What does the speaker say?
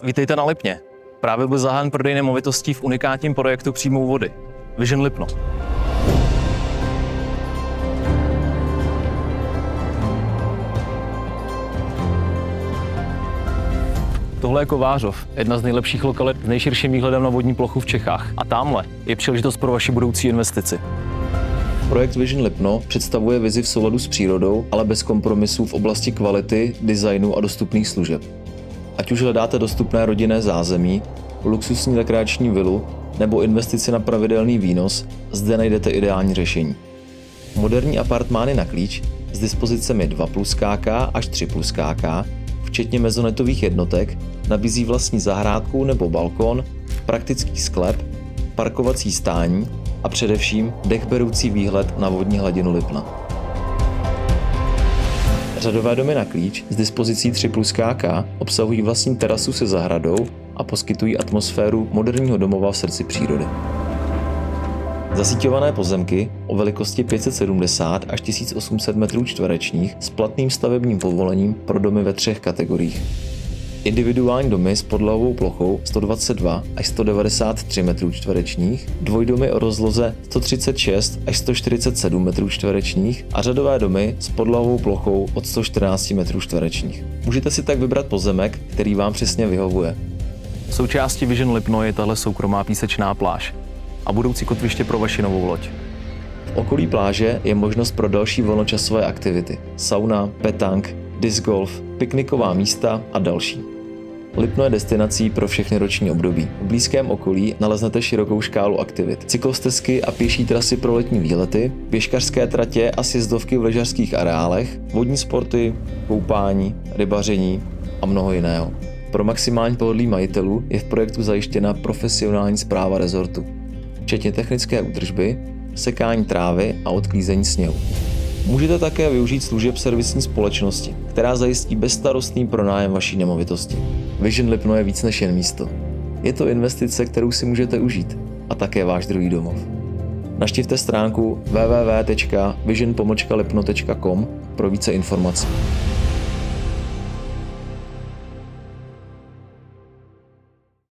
Vítejte na Lipně. Právě byl zahájen prodej nemovitostí v unikátním projektu přímo u vody. Vision Lipno. Tohle je Kovářov, jedna z nejlepších lokalit s nejširším výhledem na vodní plochu v Čechách. A tamhle je příležitost pro vaši budoucí investici. Projekt Vision Lipno představuje vizi v souladu s přírodou, ale bez kompromisů v oblasti kvality, designu a dostupných služeb. Ať už hledáte dostupné rodinné zázemí, luxusní rekreační vilu nebo investici na pravidelný výnos, zde najdete ideální řešení. Moderní apartmány na klíč s dispozicemi 2+KK až 3+KK, včetně mezonetových jednotek, nabízí vlastní zahrádku nebo balkon, praktický sklep, parkovací stání a především dechberoucí výhled na vodní hladinu Lipna. Řadové domy na klíč s dispozicí 3+KK obsahují vlastní terasu se zahradou a poskytují atmosféru moderního domova v srdci přírody. Zasíťované pozemky o velikosti 570 až 1800 m2 s platným stavebním povolením pro domy ve 3 kategoriích. Individuální domy s podlahovou plochou 122 až 193 m2, dvojdomy o rozloze 136 až 147 m2 a řadové domy s podlahovou plochou od 114 m2. Můžete si tak vybrat pozemek, který vám přesně vyhovuje. Součástí Vision Lipno je tahle soukromá písečná pláž a budoucí kotviště pro vaši novou loď. V okolí pláže je možnost pro další volnočasové aktivity. Sauna, petank, disc golf, pikniková místa a další. Lipno je destinací pro všechny roční období. V blízkém okolí naleznete širokou škálu aktivit. Cyklostezky a pěší trasy pro letní výlety, běžkařské tratě a sjezdovky v lyžařských areálech, vodní sporty, koupání, rybaření a mnoho jiného. Pro maximální pohodlí majitelů je v projektu zajištěna profesionální správa rezortu, včetně technické údržby, sekání trávy a odklízení sněhu. Můžete také využít služeb servisní společnosti, která zajistí bezstarostný pronájem vaší nemovitosti. Vision Lipno je víc než jen místo. Je to investice, kterou si můžete užít a také váš druhý domov. Navštivte stránku www.vision-lipno.com pro více informací.